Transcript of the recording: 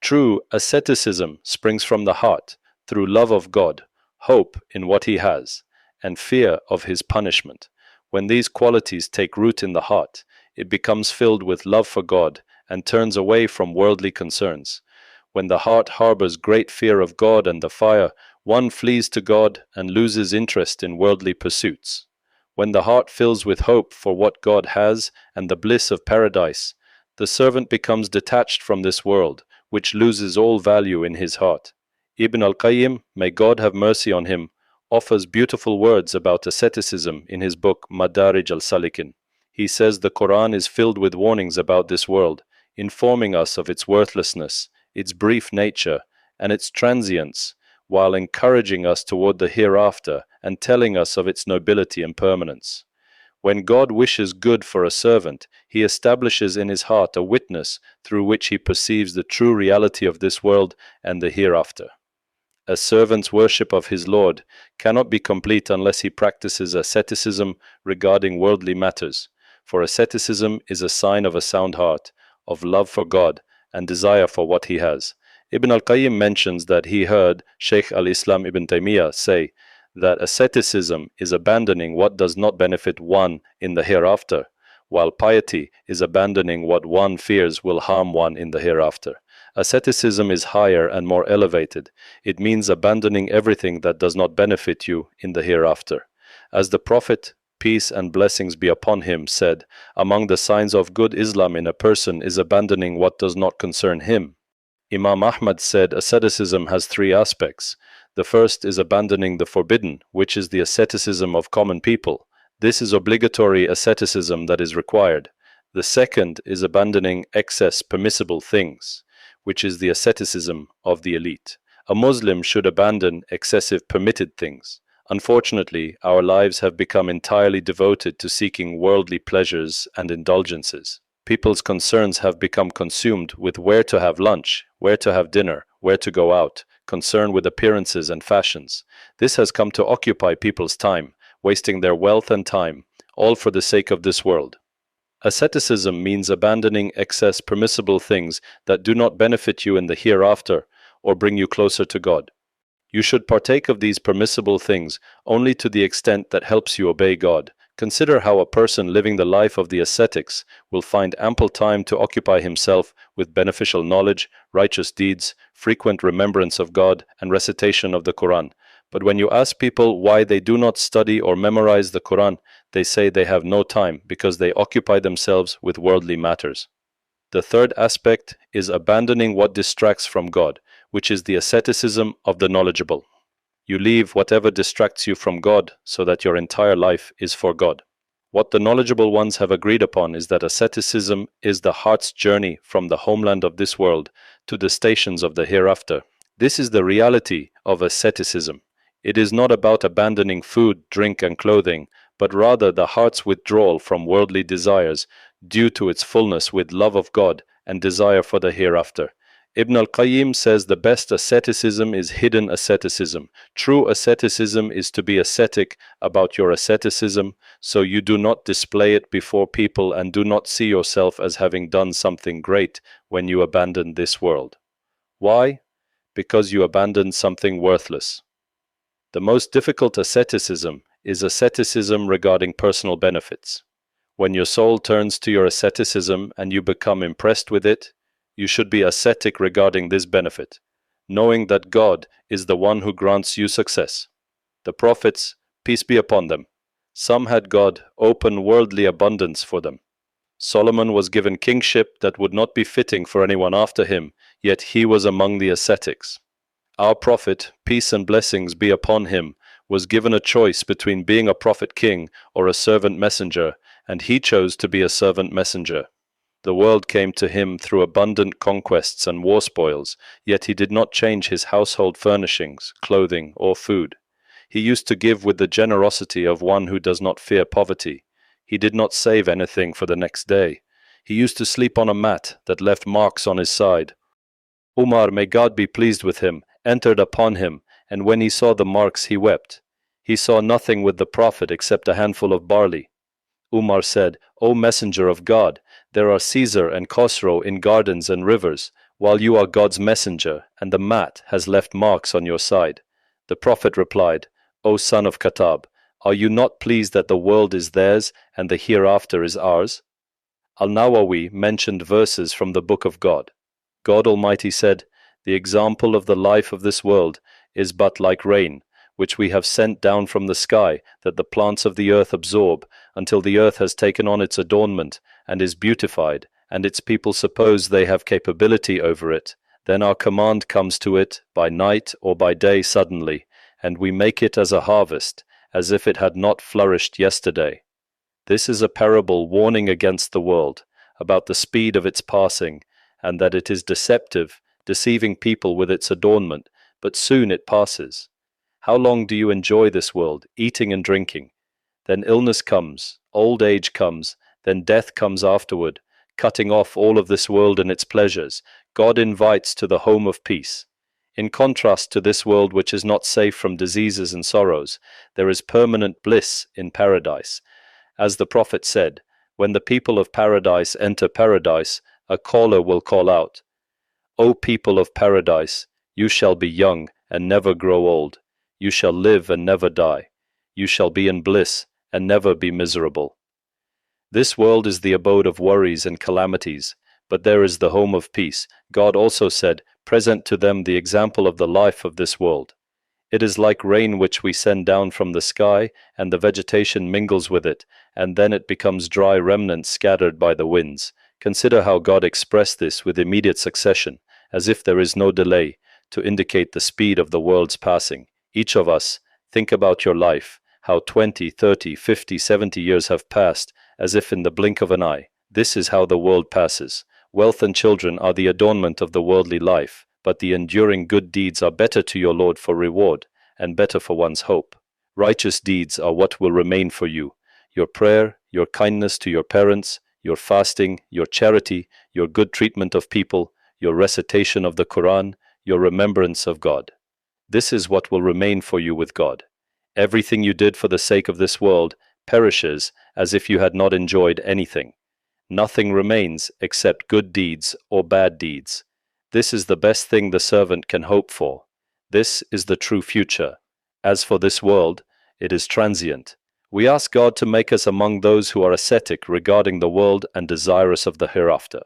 True asceticism springs from the heart through love of God, hope in what He has, and fear of His punishment. When these qualities take root in the heart, it becomes filled with love for God and turns away from worldly concerns. When the heart harbors great fear of God and the fire, one flees to God and loses interest in worldly pursuits. When the heart fills with hope for what God has and the bliss of paradise, the servant becomes detached from this world, which loses all value in his heart. Ibn al-Qayyim, may God have mercy on him, offers beautiful words about asceticism in his book Madarij al-Salikin. He says the Quran is filled with warnings about this world, informing us of its worthlessness, its brief nature, and its transience, while encouraging us toward the hereafter and telling us of its nobility and permanence. When God wishes good for a servant, He establishes in his heart a witness through which he perceives the true reality of this world and the hereafter. A servant's worship of his Lord cannot be complete unless he practices asceticism regarding worldly matters, for asceticism is a sign of a sound heart, of love for God, and desire for what He has. Ibn al-Qayyim mentions that he heard Sheikh al-Islam ibn Taymiyyah say that asceticism is abandoning what does not benefit one in the hereafter, while piety is abandoning what one fears will harm one in the hereafter. Asceticism is higher and more elevated. It means abandoning everything that does not benefit you in the hereafter. As the Prophet, peace and blessings be upon him, said, among the signs of good Islam in a person is abandoning what does not concern him. Imam Ahmad said asceticism has three aspects. The first is abandoning the forbidden, which is the asceticism of common people. This is obligatory asceticism that is required. The second is abandoning excess permissible things, which is the asceticism of the elite. A Muslim should abandon excessive permitted things. Unfortunately, our lives have become entirely devoted to seeking worldly pleasures and indulgences. People's concerns have become consumed with where to have lunch, where to have dinner, where to go out, concerned with appearances and fashions. This has come to occupy people's time, wasting their wealth and time, all for the sake of this world. Asceticism means abandoning excess permissible things that do not benefit you in the hereafter or bring you closer to God. You should partake of these permissible things only to the extent that helps you obey God. Consider how a person living the life of the ascetics will find ample time to occupy himself with beneficial knowledge, righteous deeds, frequent remembrance of God, and recitation of the Quran. But when you ask people why they do not study or memorize the Quran, they say they have no time because they occupy themselves with worldly matters. The third aspect is abandoning what distracts from God, which is the asceticism of the knowledgeable. You leave whatever distracts you from God so that your entire life is for God. What the knowledgeable ones have agreed upon is that asceticism is the heart's journey from the homeland of this world to the stations of the hereafter. This is the reality of asceticism. It is not about abandoning food, drink, and clothing, but rather the heart's withdrawal from worldly desires due to its fullness with love of God and desire for the hereafter. Ibn al-Qayyim says the best asceticism is hidden asceticism. True asceticism is to be ascetic about your asceticism, so you do not display it before people and do not see yourself as having done something great when you abandon this world. Why? Because you abandoned something worthless. The most difficult asceticism is asceticism regarding personal benefits. When your soul turns to your asceticism and you become impressed with it, you should be ascetic regarding this benefit, knowing that God is the one who grants you success. The prophets, peace be upon them, some had God open worldly abundance for them. Solomon was given kingship that would not be fitting for anyone after him, yet he was among the ascetics. Our prophet, peace and blessings be upon him, was given a choice between being a prophet king or a servant messenger, and he chose to be a servant messenger. The world came to him through abundant conquests and war spoils, yet he did not change his household furnishings, clothing, or food. He used to give with the generosity of one who does not fear poverty. He did not save anything for the next day. He used to sleep on a mat that left marks on his side. Umar, may God be pleased with him, entered upon him, and when he saw the marks he wept. He saw nothing with the Prophet except a handful of barley. Umar said, O Messenger of God, there are Caesar and Khosrow in gardens and rivers. while you are God's messenger, and the mat has left marks on your side. The Prophet replied, O son of Khattab, are you not pleased that the world is theirs and the hereafter is ours? Al-Nawawi mentioned verses from the Book of God. God Almighty said, the example of the life of this world is but like rain, which we have sent down from the sky, that the plants of the earth absorb, until the earth has taken on its adornment, and is beautified, and its people suppose they have capability over it. Then our command comes to it, by night or by day suddenly, and we make it as a harvest, as if it had not flourished yesterday. This is a parable warning against the world, about the speed of its passing, and that it is deceptive, deceiving people with its adornment, but soon it passes. How long do you enjoy this world, eating and drinking? Then illness comes, old age comes, then death comes afterward, cutting off all of this world and its pleasures. God invites to the home of peace. In contrast to this world which is not safe from diseases and sorrows, there is permanent bliss in paradise. As the Prophet said, when the people of paradise enter paradise, a caller will call out, O people of paradise, you shall be young and never grow old. You shall live and never die. You shall be in bliss and never be miserable. This world is the abode of worries and calamities, but there is the home of peace. God also said, present to them the example of the life of this world. It is like rain which we send down from the sky, and the vegetation mingles with it, and then it becomes dry remnants scattered by the winds. Consider how God expressed this with immediate succession, as if there is no delay, to indicate the speed of the world's passing. Each of us, think about your life, how 20, 30, 50, 70 years have passed, as if in the blink of an eye. This is how the world passes. Wealth and children are the adornment of the worldly life, but the enduring good deeds are better to your Lord for reward, and better for one's hope. Righteous deeds are what will remain for you. Your prayer, your kindness to your parents, your fasting, your charity, your good treatment of people, your recitation of the Quran, your remembrance of God. This is what will remain for you with God. Everything you did for the sake of this world perishes as if you had not enjoyed anything. Nothing remains except good deeds or bad deeds. This is the best thing the servant can hope for. This is the true future. As for this world, it is transient. We ask God to make us among those who are ascetic regarding the world and desirous of the hereafter.